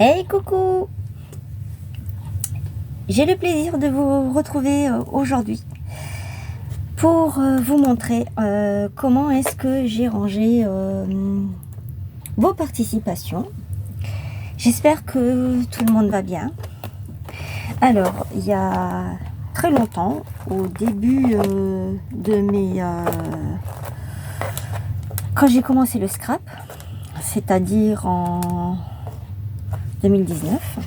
Hey coucou! J'ai le plaisir de vous retrouver aujourd'hui pour vous montrer comment est-ce que j'ai rangé vos participations. J'espère que tout le monde va bien. Alors, il y a très longtemps, au début de mes... quand j'ai commencé le scrap, c'est-à-dire en 2019,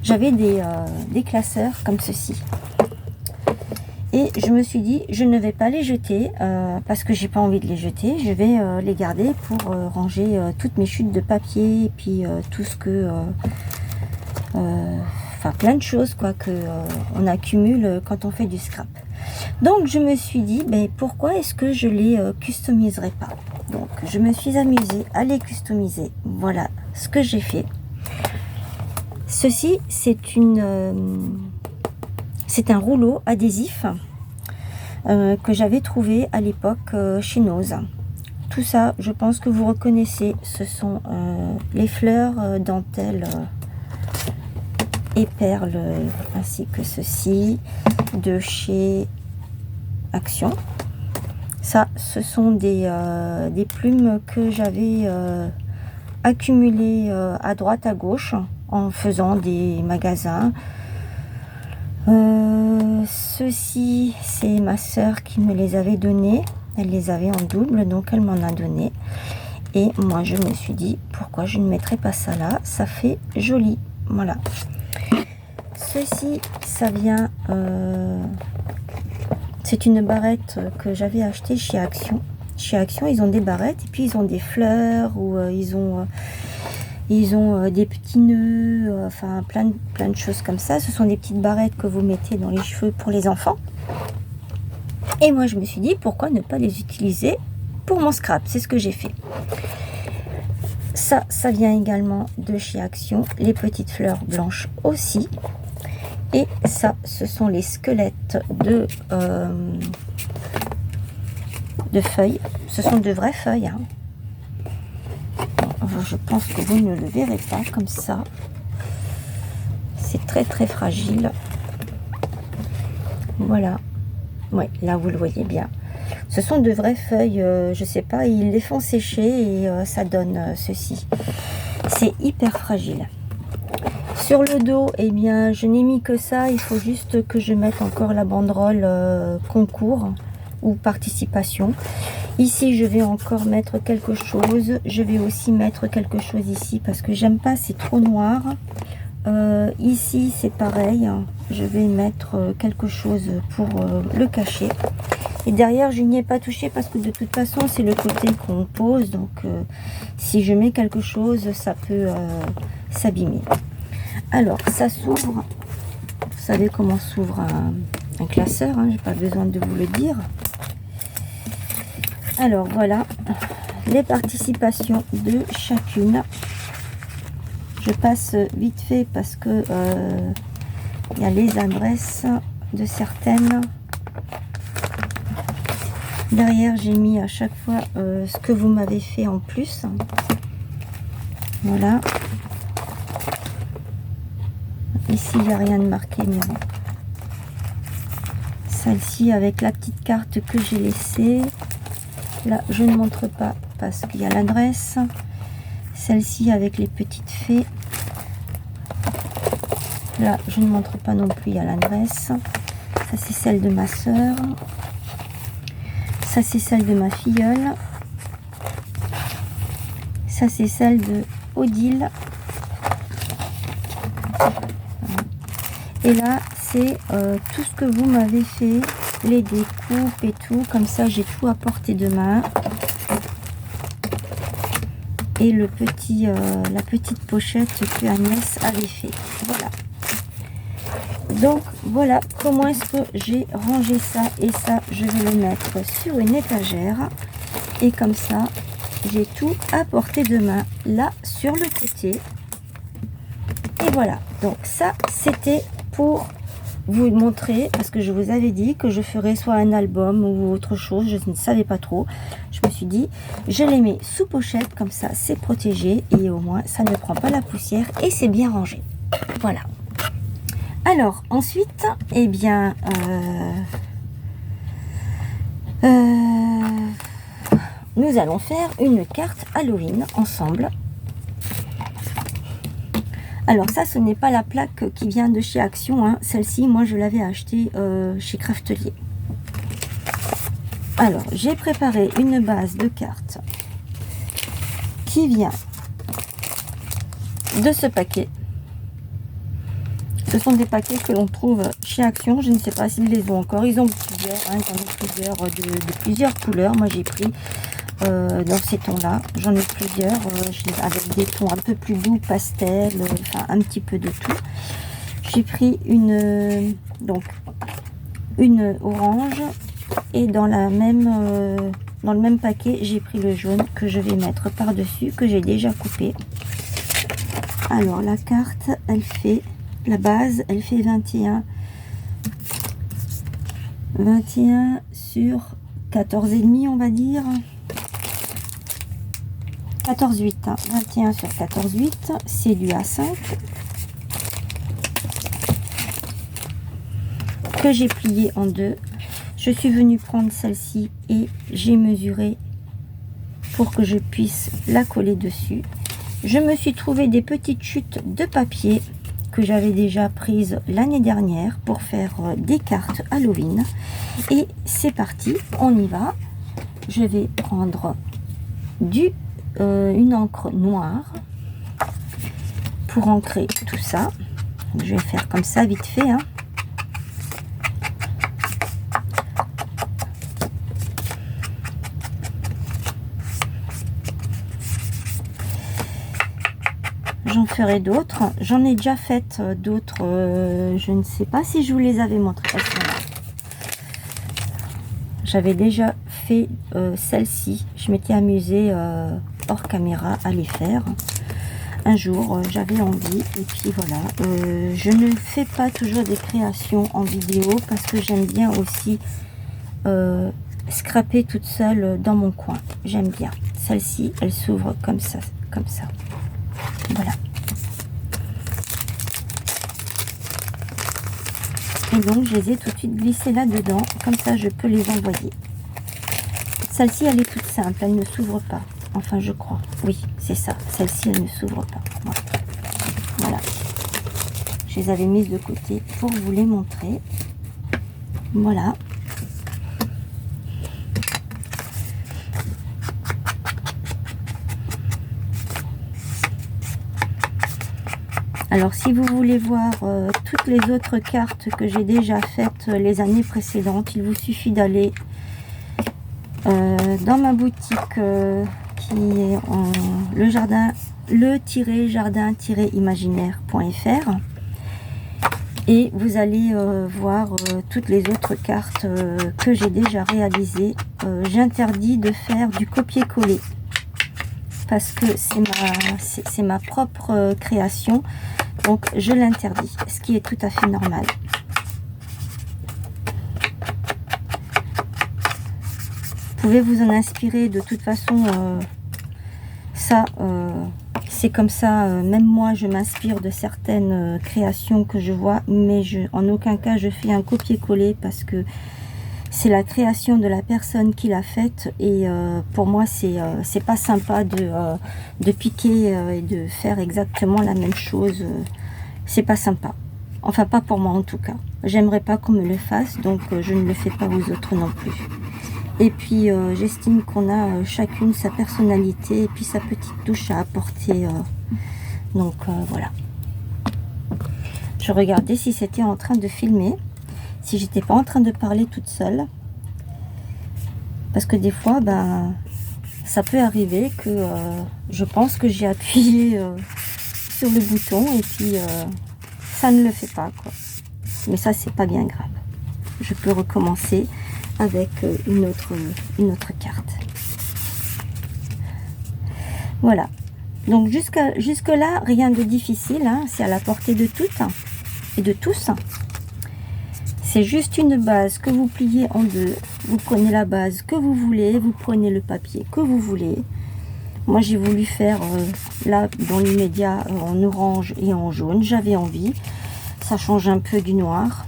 j'avais des classeurs comme ceci. Et je me suis dit, je ne vais pas les jeter parce que j'ai pas envie de les jeter. Je vais les garder pour ranger toutes mes chutes de papier et puis tout ce que... enfin, plein de choses quoi que on accumule quand on fait du scrap. Donc, je me suis dit, ben, pourquoi est-ce que je les customiserais pas? Donc, je me suis amusée à les customiser. Voilà ce que j'ai fait. Ceci, c'est un rouleau adhésif que j'avais trouvé à l'époque chez Nose. Tout ça, je pense que vous reconnaissez, ce sont les fleurs dentelles et perles, ainsi que ceci, de chez Action. Ça, ce sont des plumes que j'avais accumulées à droite, à gauche, en faisant des magasins. Ceci, c'est ma sœur qui me les avait donnés. Elle les avait en double, donc elle m'en a donné. Et moi, je me suis dit, pourquoi je ne mettrais pas ça là? Ça fait joli. Voilà. Ceci, ça vient... c'est une barrette que j'avais achetée chez Action. Chez Action, ils ont des barrettes et puis ils ont des fleurs ou ils ont des petits nœuds, enfin plein de choses comme ça. Ce sont des petites barrettes que vous mettez dans les cheveux pour les enfants. Et moi, je me suis dit, pourquoi ne pas les utiliser pour mon scrap? C'est ce que j'ai fait. Ça vient également de chez Action. Les petites fleurs blanches aussi. Et ça, ce sont les squelettes de feuilles. Ce sont de vraies feuilles. Hein. Alors, je pense que vous ne le verrez pas comme ça. C'est très très fragile. Voilà. Ouais, là vous le voyez bien. Ce sont de vraies feuilles. Je sais pas, ils les font sécher et ça donne ceci. C'est hyper fragile. Sur le dos, eh bien, je n'ai mis que ça. Il faut juste que je mette encore la banderole concours ou participation. Ici, je vais encore mettre quelque chose. Je vais aussi mettre quelque chose ici parce que j'aime pas, c'est trop noir. Ici, c'est pareil. Je vais mettre quelque chose pour le cacher. Et derrière, je n'y ai pas touché parce que de toute façon, c'est le côté qu'on pose. Donc, si je mets quelque chose, ça peut s'abîmer. Alors, ça s'ouvre. Vous savez comment s'ouvre un classeur, hein, j'ai pas besoin de vous le dire. Alors, voilà les participations de chacune. Je passe vite fait parce que il y a les adresses de certaines. Derrière, j'ai mis à chaque fois ce que vous m'avez fait en plus. Voilà. Ici, il n'y a rien de marqué, mais bon. Celle-ci avec la petite carte que j'ai laissée. Là, je ne montre pas parce qu'il y a l'adresse. Celle-ci avec les petites fées. Là, je ne montre pas non plus, il y a l'adresse. Ça, c'est celle de ma soeur. Ça, c'est celle de ma filleule. Ça, c'est celle de Odile. Et là, c'est tout ce que vous m'avez fait, les découpes et tout. Comme ça, j'ai tout à portée de main. Et le petit, la petite pochette que Agnès avait fait. Voilà. Donc, voilà comment est-ce que j'ai rangé ça. Et ça, je vais le mettre sur une étagère. Et comme ça, j'ai tout à portée de main. Là, sur le côté. Et voilà. Donc, ça, c'était pour vous montrer, parce que je vous avais dit que je ferais soit un album ou autre chose, je ne savais pas trop. Je me suis dit, je les mets sous pochette, comme ça c'est protégé et au moins ça ne prend pas la poussière et c'est bien rangé. Voilà. Alors ensuite, eh bien, nous allons faire une carte Halloween ensemble. Alors ça, ce n'est pas la plaque qui vient de chez Action, hein. Celle-ci, moi, je l'avais achetée chez Craftelier. Alors, j'ai préparé une base de cartes qui vient de ce paquet. Ce sont des paquets que l'on trouve chez Action. Je ne sais pas s'ils les ont encore. Ils ont plusieurs, hein, ils en ont plusieurs de plusieurs couleurs. Moi, j'ai pris dans ces tons-là. J'en ai plusieurs avec des tons un peu plus doux, pastel, enfin un petit peu de tout. J'ai pris une orange et dans le même paquet, j'ai pris le jaune que je vais mettre par-dessus, que j'ai déjà coupé. Alors la carte, elle fait la base, elle fait 21 sur 14,5 on va dire. 14,8, hein. 21 sur 14,8, c'est du A5 que j'ai plié en deux. Je suis venue prendre celle-ci et j'ai mesuré pour que je puisse la coller dessus. Je me suis trouvé des petites chutes de papier que j'avais déjà prises l'année dernière pour faire des cartes Halloween. Et c'est parti, on y va. Je vais prendre une encre noire pour ancrer tout ça. Je vais faire comme ça vite fait, hein. J'en ferai d'autres. J'en ai déjà fait d'autres. Je ne sais pas si je vous les avais montrées. J'avais déjà fait celle-ci. Je m'étais amusée hors caméra à les faire. Un jour, j'avais envie. Et puis voilà. Je ne fais pas toujours des créations en vidéo parce que j'aime bien aussi scraper toute seule dans mon coin. J'aime bien. Celle-ci, elle s'ouvre comme ça. Comme ça. Voilà. Et donc, je les ai tout de suite glissées là-dedans. Comme ça, je peux les envoyer. Celle-ci, elle est toute simple. Elle ne s'ouvre pas. Enfin, je crois. Oui, c'est ça. Celle-ci, elle ne s'ouvre pas. Voilà. Je les avais mises de côté pour vous les montrer. Voilà. Alors, si vous voulez voir toutes les autres cartes que j'ai déjà faites les années précédentes, il vous suffit d'aller dans ma boutique qui est en le-jardin-imaginaire.fr et vous allez voir toutes les autres cartes que j'ai déjà réalisées. J'interdis de faire du copier-coller parce que c'est ma propre création. Donc, je l'interdis, ce qui est tout à fait normal. Vous pouvez vous en inspirer de toute façon. C'est comme ça. Même moi, je m'inspire de certaines créations que je vois. Mais en aucun cas, je fais un copier-coller parce que c'est la création de la personne qui l'a faite. Et pour moi, c'est pas sympa de piquer et de faire exactement la même chose. C'est pas sympa. Enfin, pas pour moi en tout cas. J'aimerais pas qu'on me le fasse, donc je ne le fais pas aux autres non plus. Et puis, j'estime qu'on a chacune sa personnalité et puis sa petite touche à apporter. Donc, voilà. Je regardais si c'était en train de filmer, si j'étais pas en train de parler toute seule. Parce que des fois, ben, ça peut arriver que je pense que j'ai appuyé sur le bouton et puis ça ne le fait pas, quoi. Mais ça, c'est pas bien grave. Je peux recommencer avec une autre carte. Voilà. Donc jusque là, rien de difficile, hein. C'est à la portée de toutes et de tous. C'est juste une base que vous pliez en deux. Vous prenez la base que vous voulez, vous prenez le papier que vous voulez. Moi, j'ai voulu faire, là, dans l'immédiat, en orange et en jaune. J'avais envie. Ça change un peu du noir.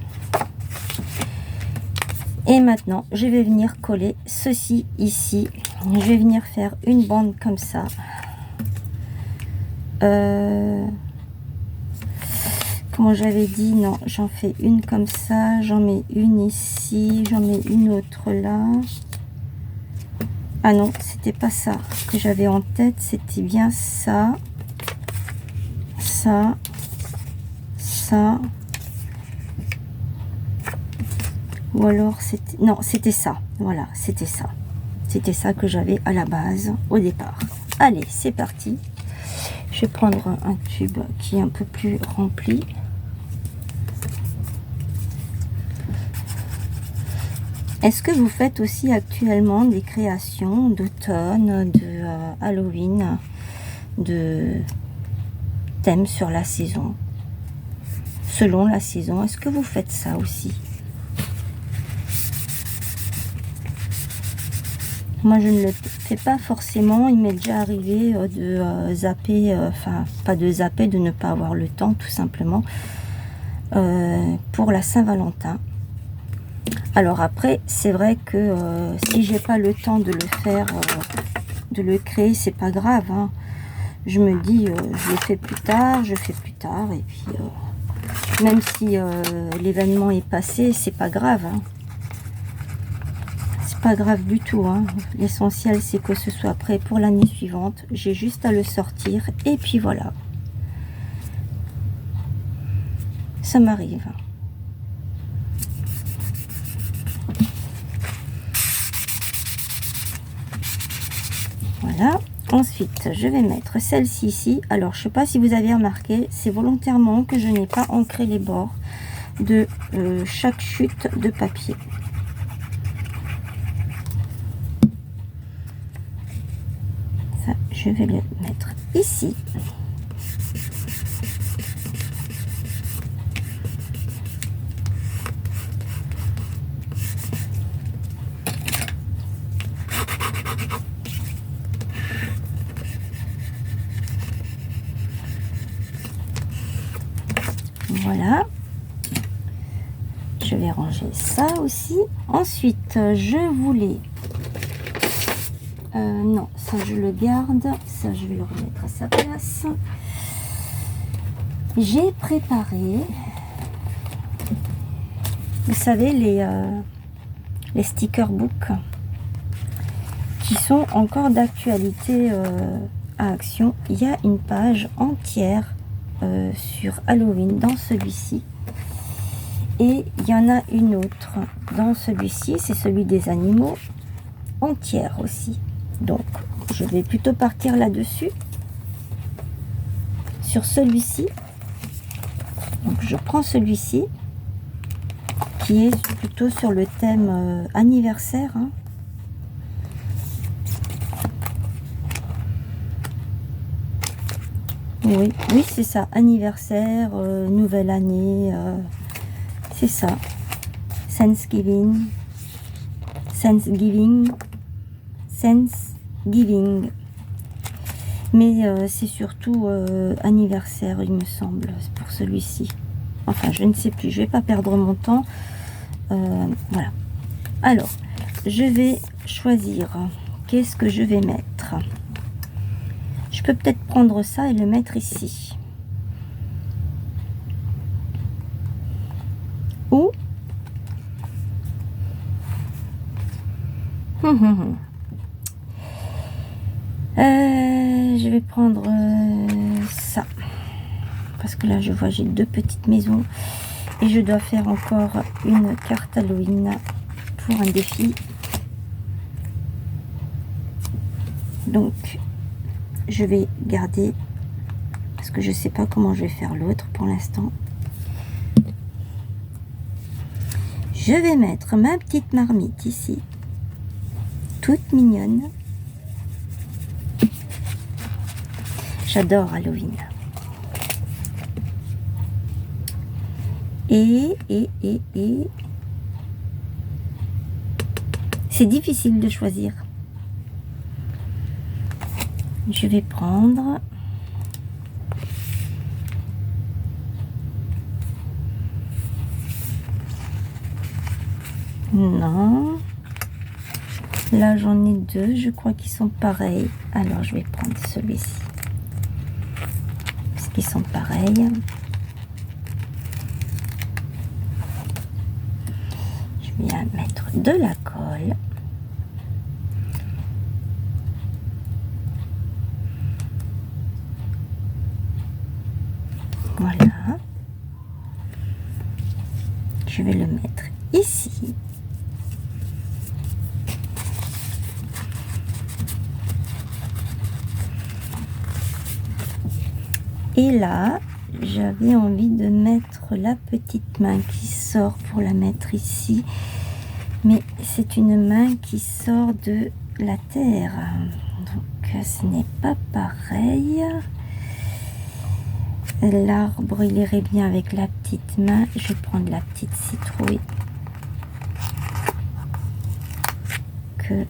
Et maintenant, je vais venir coller ceci ici. Je vais venir faire une bande comme ça. Comment j'avais dit, non, j'en fais une comme ça, j'en mets une ici, j'en mets une autre là. Ah non, c'était pas ça que j'avais en tête, c'était bien ça, ça, ça. Ou alors c'était, non, c'était ça, voilà, c'était ça. C'était ça que j'avais à la base, au départ. Allez, c'est parti. Je vais prendre un tube qui est un peu plus rempli. Est-ce que vous faites aussi actuellement des créations d'automne, de Halloween, de thèmes sur la saison, selon la saison? Est-ce que vous faites ça aussi? Moi, je ne le fais pas forcément. Il m'est déjà arrivé de zapper, enfin, pas de zapper, de ne pas avoir le temps, tout simplement, pour la Saint-Valentin. Alors après, c'est vrai que si j'ai pas le temps de le faire, de le créer, c'est pas grave, hein. Je me dis, je le fais plus tard, je fais plus tard, et puis même si l'événement est passé, c'est pas grave, hein. C'est pas grave du tout, hein. L'essentiel, c'est que ce soit prêt pour l'année suivante. J'ai juste à le sortir, et puis voilà. Ça m'arrive. Voilà. Ensuite, je vais mettre celle-ci ici. Alors, je ne sais pas si vous avez remarqué, c'est volontairement que je n'ai pas ancré les bords de chaque chute de papier. Ça, je vais le mettre ici. Voilà, je vais ranger ça aussi. Ensuite, je voulais, non, ça je le garde, ça je vais le remettre à sa place. J'ai préparé, vous savez, les sticker books qui sont encore d'actualité à Action. Il y a une page entière sur Halloween dans celui-ci, et il y en a une autre dans celui-ci, c'est celui des animaux, entière aussi. Donc je vais plutôt partir là-dessus, sur celui-ci. Donc je prends celui-ci qui est plutôt sur le thème anniversaire, hein. Oui, oui, c'est ça, anniversaire, nouvelle année, c'est ça, Thanksgiving, mais c'est surtout anniversaire, il me semble, pour celui-ci. Enfin, je ne sais plus, je vais pas perdre mon temps, voilà. Alors, je vais choisir, qu'est-ce que je vais mettre? Je peux peut-être prendre ça et le mettre ici. Ou je vais prendre ça. Parce que là, je vois, j'ai deux petites maisons. Et je dois faire encore une carte Halloween pour un défi. Donc, je vais garder, parce que je ne sais pas comment je vais faire l'autre pour l'instant. Je vais mettre ma petite marmite ici, toute mignonne. J'adore Halloween. Et C'est difficile de choisir. Je vais prendre non. Là, j'en ai deux. Je crois qu'ils sont pareils. Alors, je vais prendre celui-ci. Parce qu'ils sont pareils. Je viens mettre de la colle. Voilà. Je vais le mettre ici. Et là, j'avais envie de mettre la petite main qui sort pour la mettre ici. Mais c'est une main qui sort de la terre. Donc, ce n'est pas pareil. L'arbre, il irait bien avec la petite main. Je vais prendre la petite citrouille que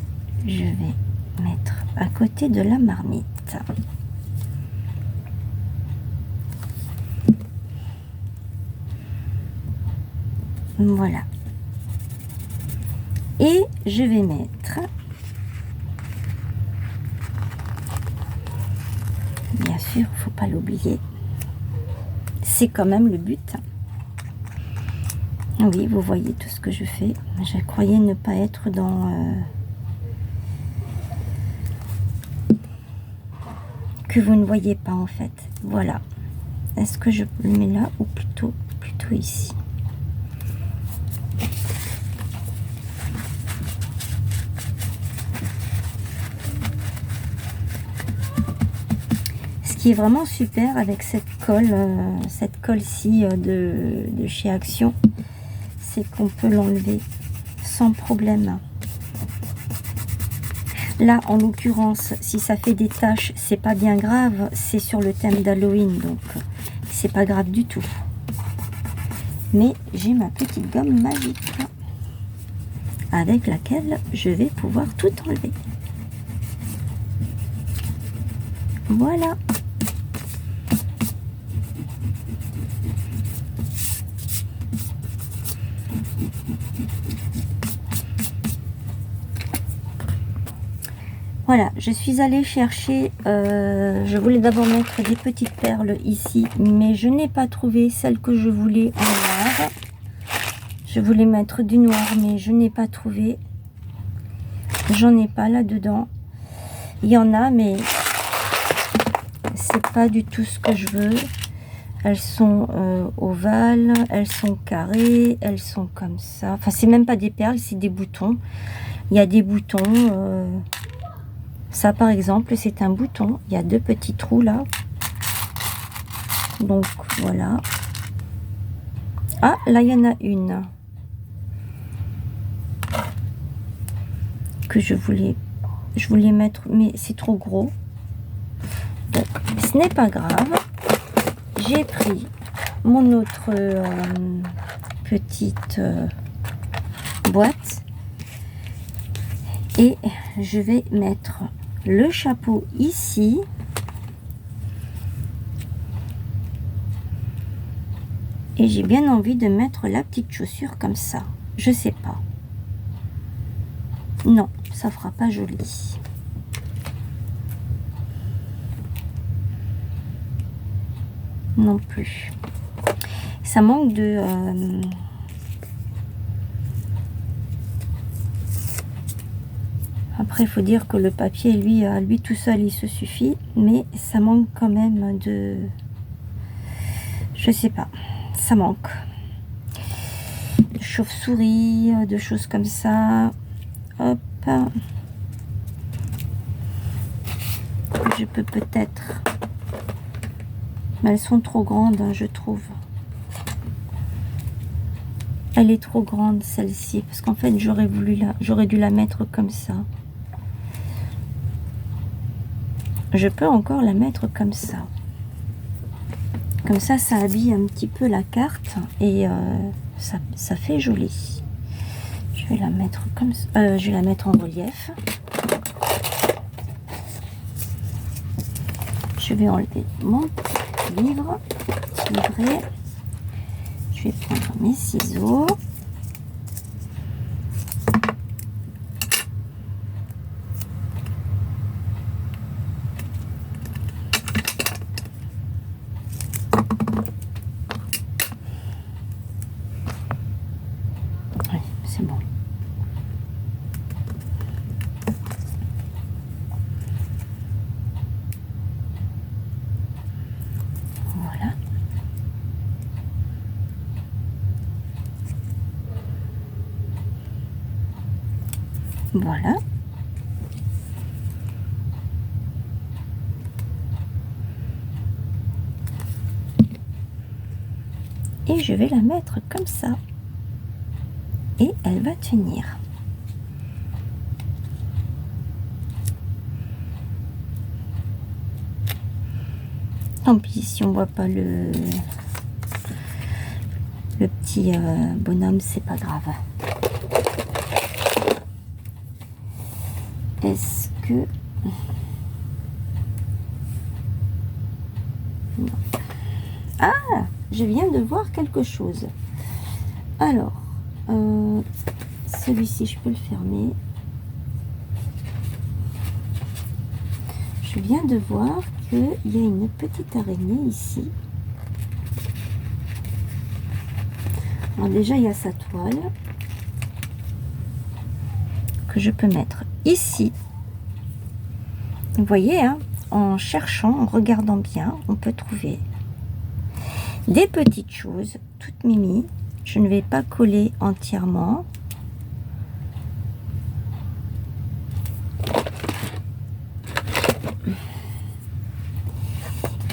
je vais mettre à côté de la marmite. Voilà. Et je vais mettre, bien sûr, il ne faut pas l'oublier, c'est quand même le but. Oui, vous voyez tout ce que je fais. Je croyais ne pas être dans... que vous ne voyez pas en fait. Voilà. Est-ce que je le mets là ou plutôt ici? Ce qui est vraiment super avec cette colle-ci de chez Action, c'est qu'on peut l'enlever sans problème. Là, en l'occurrence, si ça fait des taches, c'est pas bien grave. C'est sur le thème d'Halloween, donc c'est pas grave du tout. Mais j'ai ma petite gomme magique avec laquelle je vais pouvoir tout enlever. Voilà. Voilà, je suis allée chercher, je voulais d'abord mettre des petites perles ici, mais je n'ai pas trouvé celle que je voulais en noir. Je voulais mettre du noir, mais je n'ai pas trouvé. J'en ai pas là-dedans. Il y en a, mais c'est pas du tout ce que je veux. Elles sont ovales, elles sont carrées, elles sont comme ça. Enfin, c'est même pas des perles, c'est des boutons. Il y a des boutons... Ça, par exemple, c'est un bouton. Il y a deux petits trous là. Donc, voilà. Ah, là, il y en a une. Que je voulais mettre, mais c'est trop gros. Donc, ce n'est pas grave. J'ai pris mon autre petite boîte. Et je vais mettre le chapeau ici. Et j'ai bien envie de mettre la petite chaussure comme ça. Je sais pas. Non, ça fera pas joli. Non plus. Ça manque de... Après, il faut dire que le papier, lui tout seul, il se suffit. Mais ça manque quand même de... Je sais pas. Ça manque. De chauve-souris, de choses comme ça. Hop. Je peux peut-être... Mais elles sont trop grandes, hein, je trouve. Elle est trop grande, celle-ci. Parce qu'en fait, j'aurais dû la mettre comme ça. Je peux encore la mettre comme ça. Comme ça, ça habille un petit peu la carte et ça fait joli. Je vais la mettre comme ça. Je vais la mettre en relief. Je vais enlever mon petit livre, petit livret. Je vais prendre mes ciseaux. Oui, c'est bon. Voilà. Voilà. Et je vais la mettre comme ça. Et elle va tenir. Tant pis si on voit pas le petit bonhomme, c'est pas grave. Est-ce que... Non. Ah, je viens de voir quelque chose. Alors, celui-ci, je peux le fermer. Je viens de voir qu'il y a une petite araignée ici. Alors déjà, il y a sa toile que je peux mettre ici. Vous voyez, hein, en cherchant, en regardant bien, on peut trouver des petites choses, toutes mimi. Je ne vais pas coller entièrement.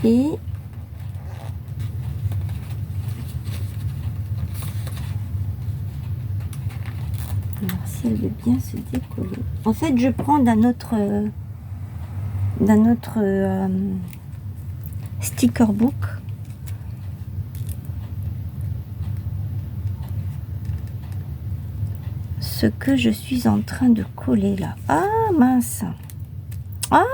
Et alors si elle veut bien se décoller. En fait, je prends d'un autre sticker book. Ce que je suis en train de coller là. Ah mince. Ah.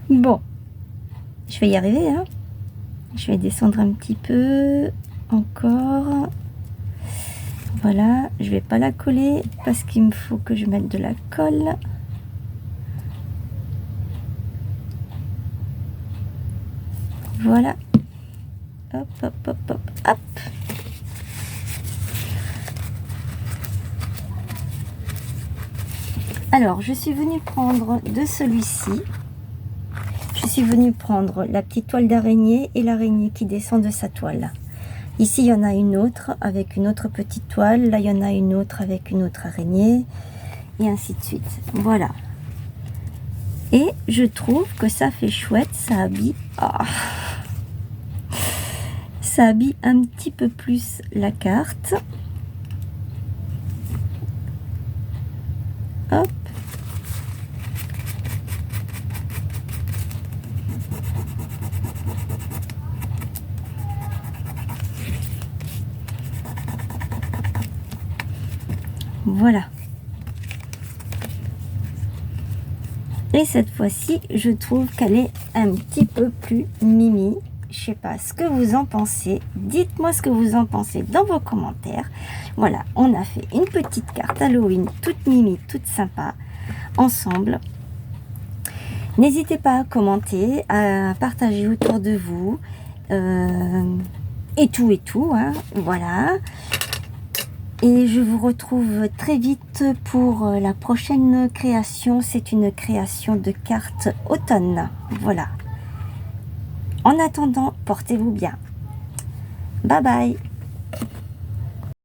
Bon, je vais y arriver, hein. Je vais descendre un petit peu encore. Voilà, je vais pas la coller parce qu'il me faut que je mette de la colle. Voilà. Hop, hop, hop, hop, hop. Alors, je suis venue prendre de celui-ci. Je suis venue prendre la petite toile d'araignée et l'araignée qui descend de sa toile. Ici, il y en a une autre avec une autre petite toile. Là, il y en a une autre avec une autre araignée. Et ainsi de suite. Voilà. Et je trouve que ça fait chouette. Ça habille... Oh, ça habille un petit peu plus la carte. Hop. Voilà. Et cette fois-ci, je trouve qu'elle est un petit peu plus mimi. Je sais pas ce que vous en pensez. Dites-moi ce que vous en pensez dans vos commentaires. Voilà, on a fait une petite carte Halloween toute mimi, toute sympa, ensemble. N'hésitez pas à commenter, à partager autour de vous. Et tout, hein, voilà. Et je vous retrouve très vite pour la prochaine création. C'est une création de cartes automne. Voilà. En attendant, portez-vous bien. Bye bye.